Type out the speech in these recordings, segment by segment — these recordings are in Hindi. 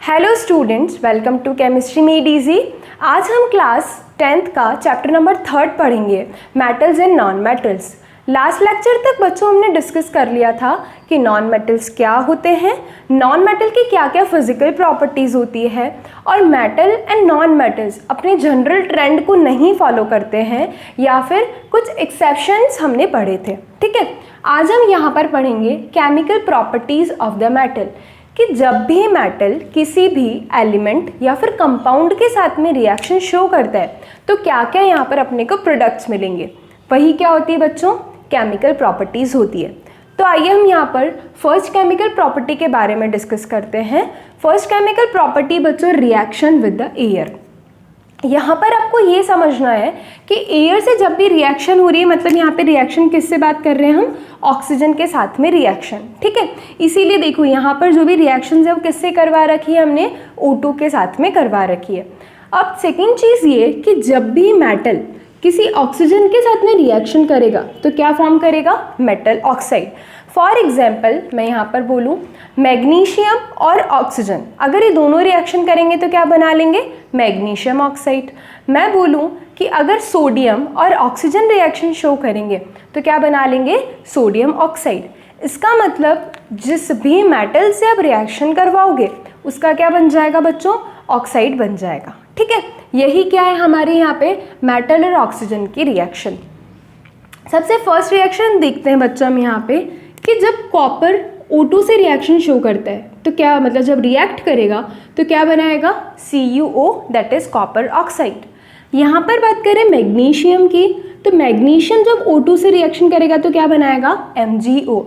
Hello students, welcome to chemistry made easy. आज हम क्लास 10th का चैप्टर नंबर 3 पढ़ेंगे, metals and non metals. Last lecture तक बच्चों हमने डिस्कस कर लिया था कि नॉन मेटल्स क्या होते हैं, नॉन मेटल की क्या क्या फिजिकल प्रॉपर्टीज़ होती है और मेटल एंड नॉन मेटल्स अपने जनरल ट्रेंड को नहीं फॉलो करते हैं या फिर कुछ एक्सेप्शंस हमने पढ़े थे। ठीक है, आज हम यहाँ पर पढ़ेंगे chemical properties of the metal, कि जब भी मेटल किसी भी एलिमेंट या फिर कंपाउंड के साथ में रिएक्शन शो करता है तो क्या क्या यहाँ पर अपने को प्रोडक्ट्स मिलेंगे, वही क्या होती है बच्चों, केमिकल प्रॉपर्टीज़ होती है। तो आइए हम यहाँ पर फर्स्ट केमिकल प्रॉपर्टी के बारे में डिस्कस करते हैं। फर्स्ट केमिकल प्रॉपर्टी बच्चों, रिएक्शन विद द एयर। यहाँ पर आपको ये समझना है कि एयर से जब भी रिएक्शन हो रही है, मतलब यहाँ पे रिएक्शन किससे बात कर रहे हैं हम, ऑक्सीजन के साथ में रिएक्शन। ठीक है, इसीलिए देखो यहाँ पर जो भी रिएक्शन है वो किससे करवा रखी है, हमने O2 के साथ में करवा रखी है। अब सेकेंड चीज़ ये कि जब भी मेटल किसी ऑक्सीजन के साथ में रिएक्शन करेगा तो क्या फॉर्म करेगा, मेटल ऑक्साइड। फॉर एग्जाम्पल मैं यहाँ पर बोलूँ मैग्नीशियम और ऑक्सीजन, अगर ये दोनों रिएक्शन करेंगे तो क्या बना लेंगे, मैग्नीशियम ऑक्साइड। मैं बोलूँ कि अगर सोडियम और ऑक्सीजन रिएक्शन शो करेंगे तो क्या बना लेंगे, सोडियम ऑक्साइड। इसका मतलब जिस भी मेटल से आप रिएक्शन करवाओगे उसका क्या बन जाएगा बच्चों, ऑक्साइड बन जाएगा। ठीक है, यही क्या है हमारे यहाँ पे मेटल और ऑक्सीजन की रिएक्शन। सबसे फर्स्ट रिएक्शन देखते हैं बच्चों हम यहाँ पे कि जब कॉपर O2 से रिएक्शन शो करता है तो क्या मतलब जब रिएक्ट करेगा तो क्या बनाएगा, CuO, that is copper oxide. यहाँ पर बात करें मैग्नीशियम की तो मैग्नीशियम जब O2 से रिएक्शन करेगा तो क्या बनाएगा, MgO।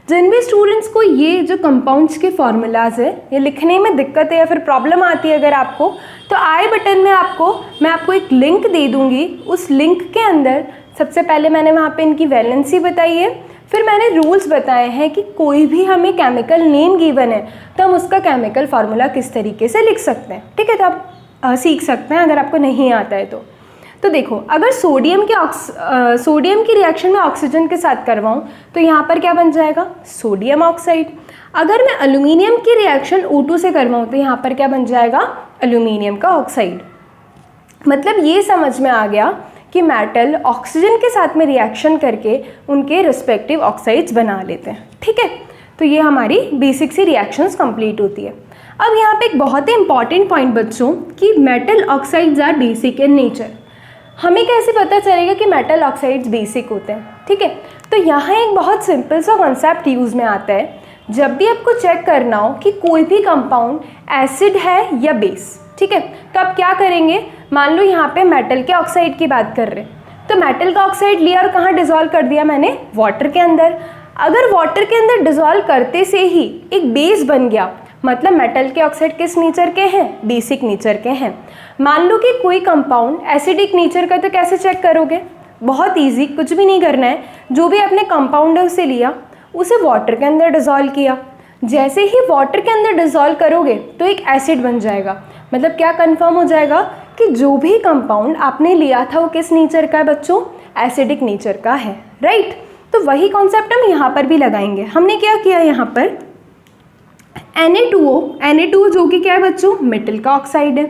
जिन भी स्टूडेंट्स को ये जो कंपाउंड्स के फॉर्मूलाज है ये लिखने में दिक्कत है या फिर प्रॉब्लम आती है अगर आपको, तो आई बटन में मैं आपको एक लिंक दे दूँगी। उस लिंक के अंदर सबसे पहले मैंने वहाँ पे इनकी वैलेंसी बताई है, फिर मैंने रूल्स बताए हैं कि कोई भी हमें केमिकल नेम गिवन है तो हम उसका केमिकल फार्मूला किस तरीके से लिख सकते हैं। ठीक है, तो आप सीख सकते हैं अगर आपको नहीं आता है तो देखो, अगर सोडियम की रिएक्शन में ऑक्सीजन के साथ करवाऊँ तो यहाँ पर क्या बन जाएगा, सोडियम ऑक्साइड। अगर मैं एल्यूमिनियम की रिएक्शन O2 से करवाऊँ तो यहाँ पर क्या बन जाएगा, एल्यूमिनियम का ऑक्साइड। मतलब ये समझ में आ गया कि मेटल ऑक्सीजन के साथ में रिएक्शन करके उनके रिस्पेक्टिव ऑक्साइड्स बना लेते हैं। ठीक है, तो ये हमारी बेसिक सी रिएक्शंस कंप्लीट होती है। अब यहाँ पे एक बहुत ही इंपॉर्टेंट पॉइंट बच्चों कि metal oxides are basic in nature. हमें कैसे पता चलेगा कि मेटल ऑक्साइड्स बेसिक होते हैं। ठीक है, तो यहाँ एक बहुत सिंपल सा कॉन्सेप्ट यूज़ में आता है। जब भी आपको चेक करना हो कि कोई भी कंपाउंड एसिड है या बेस, ठीक है, तो आप क्या करेंगे, मान लो यहाँ पे मेटल के ऑक्साइड की बात कर रहे हैं तो मेटल का ऑक्साइड लिया और कहाँ डिसॉल्व कर दिया मैंने, वाटर के अंदर। अगर वाटर के अंदर डिसॉल्व करते से ही एक बेस बन गया, मतलब मेटल के ऑक्साइड किस नेचर के हैं, बेसिक नेचर के हैं। मान लो कि कोई कंपाउंड एसिडिक नेचर का, तो कैसे चेक करोगे, बहुत ईजी, कुछ भी नहीं करना है। जो भी आपने कंपाउंड है उसे लिया, उसे वाटर के अंदर डिसॉल्व किया, जैसे ही वाटर के अंदर डिसॉल्व करोगे तो एक एसिड बन जाएगा। मतलब क्या कंफर्म हो जाएगा कि जो भी कंपाउंड आपने लिया था वो किस नेचर का है बच्चों, एसिडिक नेचर का है। राइट, तो वही कॉन्सेप्ट हम यहाँ पर भी लगाएंगे। हमने क्या किया यहाँ पर, Na2O जो कि क्या है बच्चों, मेटल का ऑक्साइड है।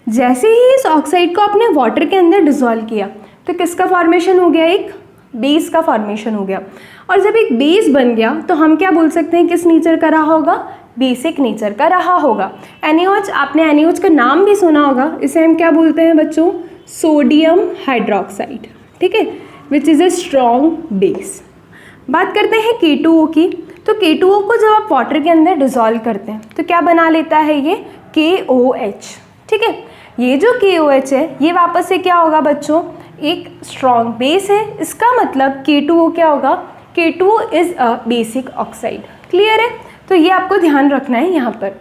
जैसे ही इस ऑक्साइड को आपने वाटर के अंदर डिसॉल्व किया तो किसका फॉर्मेशन हो गया, एक बेस का फॉर्मेशन हो गया। और जब एक बेस बन गया तो हम क्या बोल सकते हैं, किस नेचर का रहा होगा, बेसिक नेचर का रहा होगा। NaOH, आपने NaOH का नाम भी सुना होगा, इसे हम क्या बोलते हैं बच्चों, सोडियम हाइड्रोक्साइड। ठीक है, which is a strong base. बात करते हैं K2O की, तो K2O को जब आप वाटर के अंदर डिसॉल्व करते हैं तो क्या बना लेता है, ये KOH। ठीक है, ये जो KOH है ये वापस से क्या होगा बच्चों, एक स्ट्रॉन्ग बेस है। इसका मतलब K2O क्या होगा, K2O is a basic oxide. Clear है, तो ये आपको ध्यान रखना है यहाँ पर।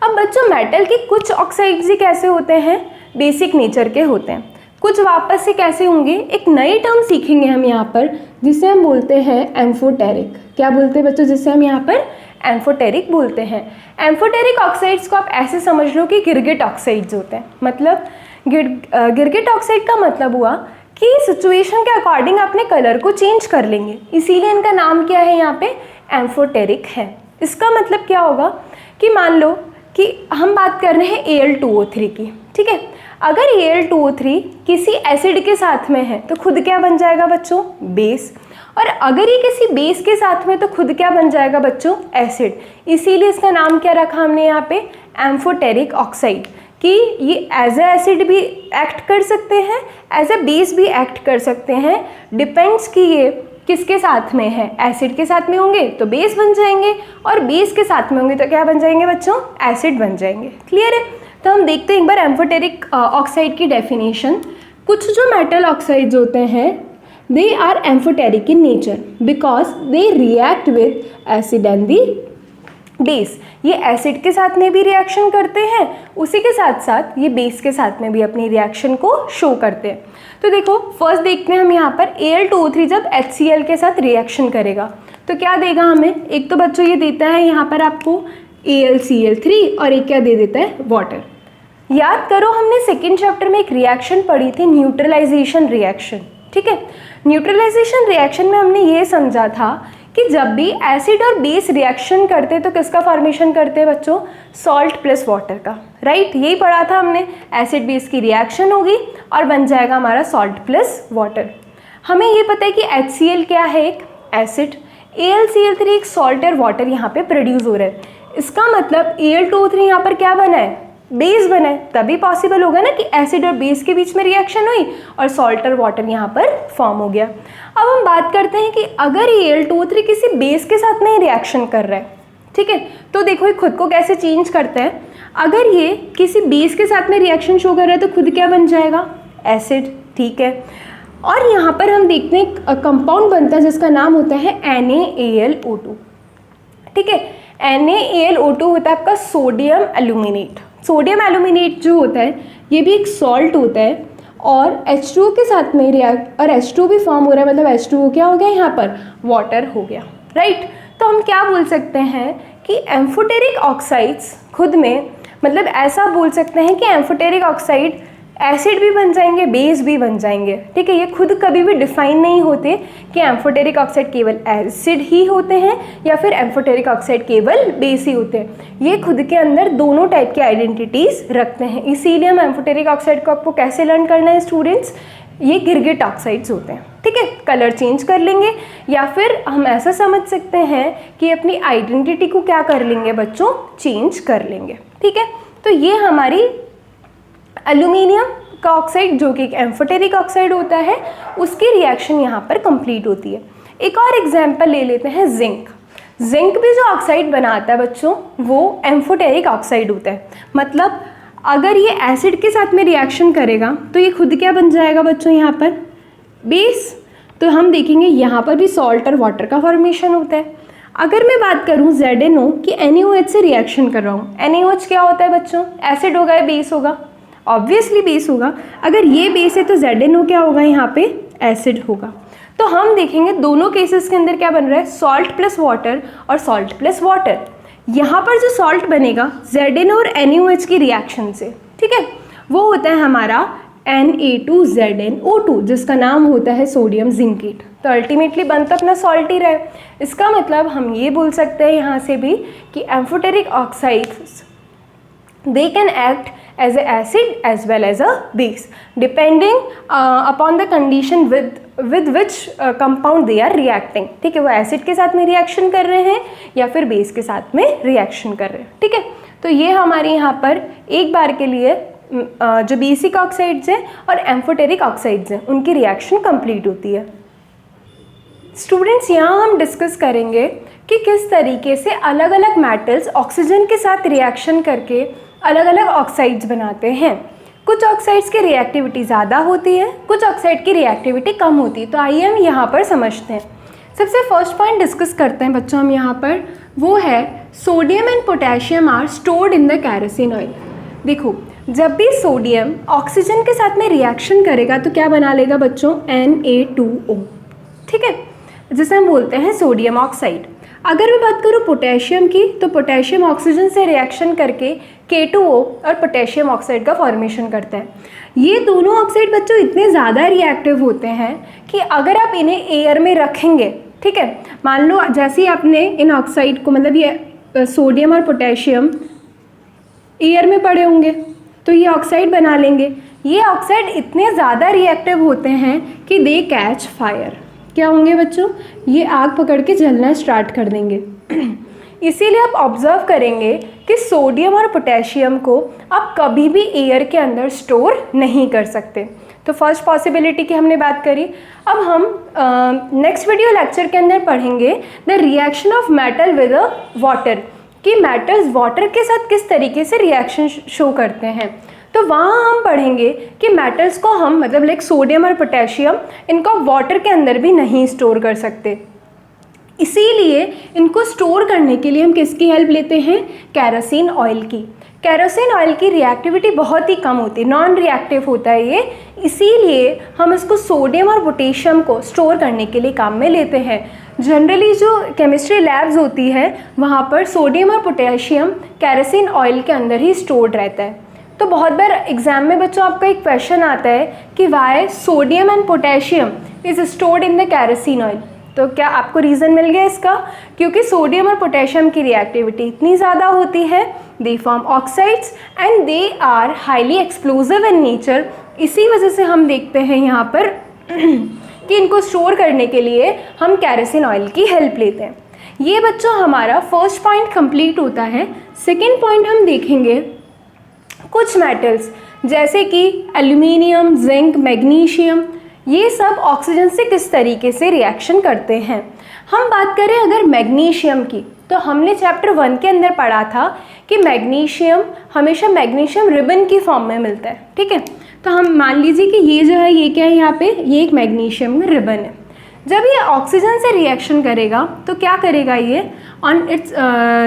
अब बच्चों मेटल के कुछ ऑक्साइड्स ही कैसे होते हैं, बेसिक नेचर के होते हैं, कुछ वापस से कैसे होंगे। एक नई टर्म सीखेंगे हम यहाँ पर जिसे हम बोलते हैं एम्फोटेरिक। क्या बोलते हैं बच्चों, जिसे हम यहाँ पर एम्फोटेरिक बोलते हैं। एम्फोटेरिक ऑक्साइड्स को आप ऐसे समझ लो कि गिरगिट ऑक्साइड्स होते हैं। मतलब गिरगिट ऑक्साइड का मतलब हुआ कि सिचुएशन के अकॉर्डिंग अपने कलर को चेंज कर लेंगे, इसीलिए इनका नाम क्या है यहाँ पे, एम्फोटेरिक है। इसका मतलब क्या होगा कि मान लो कि हम बात कर रहे हैं Al2O3 की, ठीक है। अगर Al2O3 किसी एसिड के साथ में है तो खुद क्या बन जाएगा बच्चों, बेस। और अगर ये किसी बेस के साथ में तो खुद क्या बन जाएगा बच्चों, एसिड। इसीलिए इसका नाम क्या रखा हमने यहाँ पे, एम्फोटेरिक ऑक्साइड, कि ये एज ए एसिड भी एक्ट कर सकते हैं, एज ए बेस भी एक्ट कर सकते हैं। डिपेंड्स कि ये किसके साथ में है, एसिड के साथ में होंगे तो बेस बन जाएंगे, और बेस के साथ में होंगे तो क्या बन जाएंगे बच्चों, एसिड बन जाएंगे। क्लियर है। तो हम देखते हैं एक बार एम्फोटेरिक ऑक्साइड की डेफिनेशन। कुछ जो मेटल ऑक्साइड्स होते हैं they are amphoteric in nature because they react with acid and the base. ये एसिड के साथ में भी रिएक्शन करते हैं, उसी के साथ साथ ये बेस के साथ में भी अपनी रिएक्शन को शो करते हैं। तो देखो फर्स्ट देखते हैं हम यहाँ पर Al2O3 जब HCl के साथ रिएक्शन करेगा तो क्या देगा हमें। एक तो बच्चों ये देता है यहाँ पर आपको AlCl3 और एक क्या दे देता है, वाटर। याद करो हमने सेकेंड चैप्टर में एक रिएक्शन पढ़ी थी, न्यूट्रलाइजेशन रिएक्शन, ठीक है। न्यूट्रलाइजेशन रिएक्शन में हमने ये समझा था कि जब भी एसिड और बेस रिएक्शन करते हैं तो किसका फॉर्मेशन करते हैं बच्चों, सॉल्ट प्लस वाटर का, राइट। यही पढ़ा था हमने, एसिड बेस की रिएक्शन होगी और बन जाएगा हमारा सॉल्ट प्लस वाटर। हमें ये पता है कि HCl क्या है, एक एसिड, AlCl3 एक सॉल्ट और वाटर यहाँ पे प्रोड्यूस हो रहा है। इसका मतलब Al2O3 यहाँ पर क्या बना है, बेस बना है। तभी पॉसिबल होगा ना कि एसिड और बेस के बीच में रिएक्शन हुई और सॉल्ट और वाटर यहाँ पर फॉर्म हो गया। अब हम बात करते हैं कि अगर Al2O3 किसी बेस के साथ में रिएक्शन कर रहा है, ठीक है, तो देखो ये खुद को कैसे चेंज करता है। अगर ये किसी बेस के साथ में रिएक्शन शो कर रहा है तो खुद क्या बन जाएगा, एसिड, ठीक है। और यहाँ पर हम देखते हैं एक कंपाउंड बनता है जिसका नाम होता है NaAlO2, ठीक है। NaAlO2 होता है आपका सोडियम एल्यूमिनेट। सोडियम एल्यूमिनेट जो होता है ये भी एक सॉल्ट होता है और H2O के साथ में रिएक्ट और H2O भी फॉर्म हो रहा है, मतलब H2O क्या हो गया यहाँ पर, वाटर हो गया, राइट। तो हम क्या बोल सकते हैं कि एम्फोटेरिक ऑक्साइड्स खुद में, मतलब ऐसा बोल सकते हैं कि एम्फोटेरिक ऑक्साइड एसिड भी बन जाएंगे, बेस भी बन जाएंगे, ठीक है। ये खुद कभी भी डिफाइन नहीं होते कि एम्फोटेरिक ऑक्साइड केवल एसिड ही होते हैं या फिर एम्फोटेरिक ऑक्साइड केवल बेस ही होते हैं। ये खुद के अंदर दोनों टाइप की आइडेंटिटीज रखते हैं। इसीलिए हम एम्फोटेरिक ऑक्साइड को आपको कैसे लर्न करना है स्टूडेंट्स, ये गिरगिट ऑक्साइड्स होते हैं, ठीक है। कलर चेंज कर लेंगे या फिर हम ऐसा समझ सकते हैं कि अपनी आइडेंटिटी को क्या कर लेंगे बच्चों, चेंज कर लेंगे, ठीक है। तो ये हमारी एल्यूमिनियम का ऑक्साइड जो कि एक एम्फोटेरिक ऑक्साइड होता है, उसकी रिएक्शन यहाँ पर कंप्लीट होती है। एक और एग्जांपल ले लेते हैं, जिंक। जिंक भी जो ऑक्साइड बनाता है बच्चों वो एम्फोटेरिक ऑक्साइड होता है। मतलब अगर ये एसिड के साथ में रिएक्शन करेगा तो ये खुद क्या बन जाएगा बच्चों, यहाँ पर बेस। तो हम देखेंगे यहाँ पर भी सॉल्ट और वाटर का फॉर्मेशन होता है। अगर मैं बात करूँ ZNO कि NaOH से रिएक्शन कर रहा हूँ, NaOH क्या होता है बच्चों, एसिड होगा या बेस होगा, ऑब्वियसली बेस होगा। अगर ये बेस है तो ZNO क्या होगा, यहाँ पे एसिड होगा। तो हम देखेंगे दोनों केसेस के अंदर क्या बन रहा है, सॉल्ट प्लस वाटर और सॉल्ट प्लस वाटर। यहाँ पर जो सॉल्ट बनेगा ZNO और NaOH की रिएक्शन से, ठीक है, वो होता है हमारा Na2ZnO2 जिसका नाम होता है सोडियम जिंकेट। तो अल्टीमेटली बन तो अपना सॉल्ट ही रहा है। इसका मतलब हम ये बोल सकते हैं यहाँ से भी कि amphoteric oxides they can act as a acid as well as a base depending upon the condition with which compound they are reacting, ठीक है। वो एसिड के साथ में रिएक्शन कर रहे हैं या फिर बेस के साथ में रिएक्शन कर रहे हैं, ठीक है। तो ये हमारे यहाँ पर एक बार के लिए जो बेसिक ऑक्साइड्स हैं और एम्फोटेरिक ऑक्साइड्स हैं उनकी रिएक्शन कंप्लीट होती है। स्टूडेंट्स यहाँ हम डिस्कस करेंगे कि किस तरीके से अलग अलग मेटल्स ऑक्सीजन के साथ रिएक्शन करके अलग अलग ऑक्साइड्स बनाते हैं। कुछ ऑक्साइड्स की रिएक्टिविटी ज़्यादा होती है, कुछ ऑक्साइड की रिएक्टिविटी कम होती है। तो आइए हम यहाँ पर समझते हैं। सबसे फर्स्ट पॉइंट डिस्कस करते हैं बच्चों हम यहाँ पर, वो है sodium and potassium are stored in the kerosene oil. देखो जब भी सोडियम ऑक्सीजन के साथ में रिएक्शन करेगा तो क्या बना लेगा बच्चों, Na2O, ठीक है, जिसे हम बोलते हैं सोडियम ऑक्साइड। अगर मैं बात करूँ पोटेशियम की तो पोटेशियम ऑक्सीजन से रिएक्शन करके K2O और पोटेशियम ऑक्साइड का फॉर्मेशन करता है। ये दोनों ऑक्साइड बच्चों इतने ज़्यादा रिएक्टिव होते हैं कि अगर आप इन्हें एयर में रखेंगे, ठीक है, मान लो जैसे ही आपने इन ऑक्साइड को, मतलब ये सोडियम और पोटेशियम एयर में पड़े होंगे तो ये ऑक्साइड बना लेंगे। ये ऑक्साइड इतने ज़्यादा रिएक्टिव होते हैं कि दे कैच फायर। क्या होंगे बच्चों? ये आग पकड़ के जलना स्टार्ट कर देंगे। इसीलिए आप ऑब्जर्व करेंगे कि सोडियम और पोटेशियम को आप कभी भी एयर के अंदर स्टोर नहीं कर सकते। तो फर्स्ट पॉसिबिलिटी की हमने बात करी। अब हम नेक्स्ट वीडियो लेक्चर के अंदर पढ़ेंगे the reaction of metal with water, कि मेटल्स वाटर के साथ किस तरीके से रिएक्शन शो करते हैं। तो वहाँ हम पढ़ेंगे कि मेटल्स को हम मतलब लाइक सोडियम और पोटेशियम इनको वाटर के अंदर भी नहीं स्टोर कर सकते, इसीलिए इनको स्टोर करने के लिए हम किसकी हेल्प लेते हैं? केरोसिन ऑयल की। केरोसिन ऑयल की रिएक्टिविटी बहुत ही कम होती है, नॉन रिएक्टिव होता है ये, इसीलिए हम इसको सोडियम और पोटेशियम को स्टोर करने के लिए काम में लेते हैं। जनरली जो केमिस्ट्री लैब्स होती है वहाँ पर सोडियम और पोटेशियम केरोसिन ऑयल के अंदर ही स्टोर्ड रहता है। तो बहुत बार एग्जाम में बच्चों आपका एक क्वेश्चन आता है कि why sodium and potassium is stored in the kerosene oil. तो क्या आपको रीज़न मिल गया इसका? क्योंकि सोडियम और पोटेशियम की रिएक्टिविटी इतनी ज़्यादा होती है, they form oxides and they are highly explosive in nature. इसी वजह से हम देखते हैं यहाँ पर कि इनको स्टोर करने के लिए हम केरोसिन ऑयल की हेल्प लेते हैं। ये बच्चों हमारा फर्स्ट पॉइंट कंप्लीट होता है। सेकेंड पॉइंट हम देखेंगे कुछ मेटल्स जैसे कि एल्यूमिनियम, जिंक, मैग्नीशियम, ये सब ऑक्सीजन से किस तरीके से रिएक्शन करते हैं। हम बात करें अगर मैग्नीशियम की, तो हमने चैप्टर 1 के अंदर पढ़ा था कि मैग्नीशियम हमेशा मैग्नीशियम रिबन की फॉर्म में मिलता है। ठीक है, तो हम मान लीजिए कि ये जो है ये क्या है, यहाँ पे ये एक मैग्नीशियम रिबन है। जब ये ऑक्सीजन से रिएक्शन करेगा तो क्या करेगा, ये on it's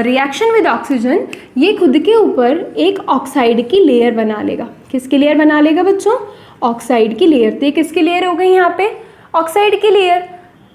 reaction with oxygen ये खुद के ऊपर एक ऑक्साइड की लेयर बना लेगा। किसकी लेयर बना लेगा बच्चों? ऑक्साइड की लेयर। तो ये किसकी लेयर हो गई यहाँ पे? ऑक्साइड की लेयर।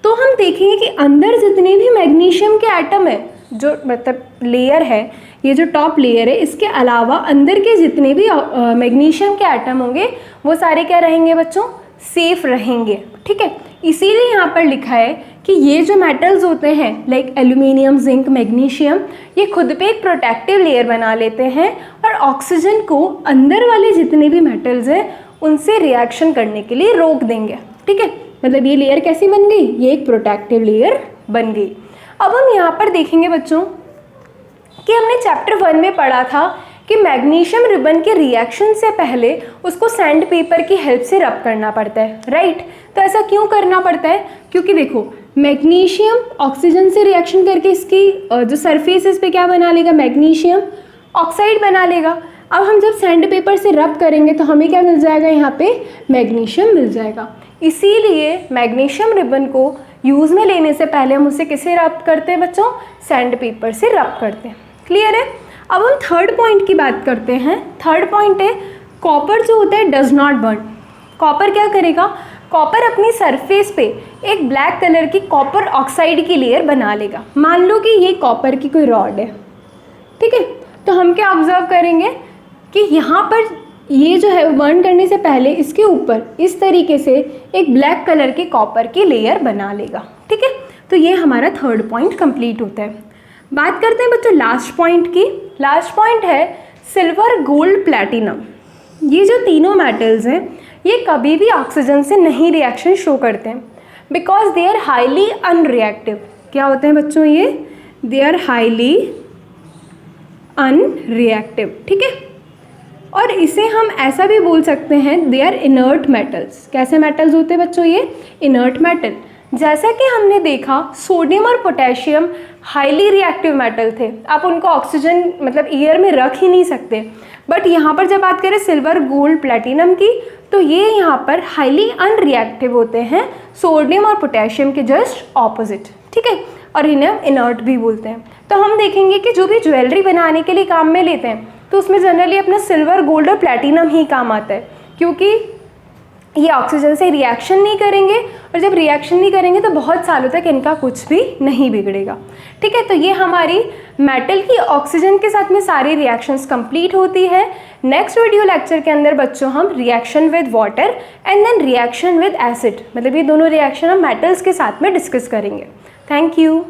तो हम देखेंगे कि अंदर जितने भी मैग्नीशियम के एटम है, जो मतलब लेयर है, ये जो टॉप लेयर है, इसके अलावा अंदर के जितने भी मैग्नीशियम के एटम होंगे वो सारे क्या रहेंगे बच्चों? सेफ रहेंगे। ठीक है, इसीलिए यहाँ पर लिखा है कि ये जो मेटल्स होते हैं लाइक एल्यूमिनियम, जिंक, मैग्नीशियम, ये खुद पे एक प्रोटेक्टिव लेयर बना लेते हैं और ऑक्सीजन को अंदर वाले जितने भी मेटल्स हैं उनसे रिएक्शन करने के लिए रोक देंगे। ठीक है, मतलब ये लेयर कैसी बन गई? ये एक प्रोटेक्टिव लेयर बन गई। अब हम यहाँ पर देखेंगे बच्चों कि हमने चैप्टर 1 में पढ़ा था कि मैग्नीशियम रिबन के रिएक्शन से पहले उसको सैंड पेपर की हेल्प से रब करना पड़ता है, राइट। तो ऐसा क्यों करना पड़ता है? क्योंकि देखो मैग्नीशियम ऑक्सीजन से रिएक्शन करके इसकी जो सरफेस इस पे क्या बना लेगा? मैग्नीशियम ऑक्साइड बना लेगा। अब हम जब सैंड पेपर से रब करेंगे तो हमें क्या मिल जाएगा? यहाँ पे मैग्नीशियम मिल जाएगा। इसीलिए मैग्नीशियम रिबन को यूज़ में लेने से पहले हम उसे किससे रब करते हैं बच्चों? सैंड पेपर से रब करते हैं। क्लियर है? अब हम थर्ड पॉइंट की बात करते हैं। थर्ड पॉइंट है कॉपर जो होता है डज नॉट बर्न। कॉपर क्या करेगा? कॉपर अपनी सरफेस पे एक ब्लैक कलर की कॉपर ऑक्साइड की लेयर बना लेगा। मान लो कि ये कॉपर की कोई रॉड है, ठीक है, तो हम क्या ऑब्जर्व करेंगे कि यहाँ पर ये जो है बर्न करने से पहले इसके ऊपर इस तरीके से एक ब्लैक कलर के कॉपर की लेयर बना लेगा। ठीक है, तो ये हमारा थर्ड पॉइंट कंप्लीट होता है। बात करते हैं बच्चों लास्ट पॉइंट की। लास्ट पॉइंट है सिल्वर, गोल्ड, प्लैटिनम। ये जो तीनों मेटल्स हैं ये कभी भी ऑक्सीजन से नहीं रिएक्शन शो करते हैं because they are highly unreactive. क्या होते हैं बच्चों ये? They are highly unreactive. ठीक है, और इसे हम ऐसा भी बोल सकते हैं दे आर इनर्ट मेटल्स। कैसे मेटल्स होते हैं बच्चों ये? Inert metal. जैसा कि हमने देखा सोडियम और पोटेशियम हाईली रिएक्टिव मेटल थे, आप उनको ऑक्सीजन मतलब एयर में रख ही नहीं सकते। बट यहाँ पर जब बात करें सिल्वर, गोल्ड, प्लैटिनम की, तो ये यहाँ पर हाईली अनरिएक्टिव होते हैं सोडियम और पोटेशियम के जस्ट ऑपोजिट। ठीक है, और इन्हें इनर्ट भी बोलते हैं। तो हम देखेंगे कि जो भी ज्वेलरी बनाने के लिए काम में लेते हैं तो उसमें जनरली अपना सिल्वर, गोल्ड और प्लैटिनम ही काम आता है, क्योंकि ये ऑक्सीजन से रिएक्शन नहीं करेंगे और जब रिएक्शन नहीं करेंगे तो बहुत सालों तक इनका कुछ भी नहीं बिगड़ेगा। ठीक है, तो ये हमारी मेटल की ऑक्सीजन के साथ में सारी रिएक्शंस कंप्लीट होती है। नेक्स्ट वीडियो लेक्चर के अंदर बच्चों हम reaction with water and then reaction with acid, मतलब ये दोनों रिएक्शन हम मेटल्स के साथ में डिस्कस करेंगे। Thank you.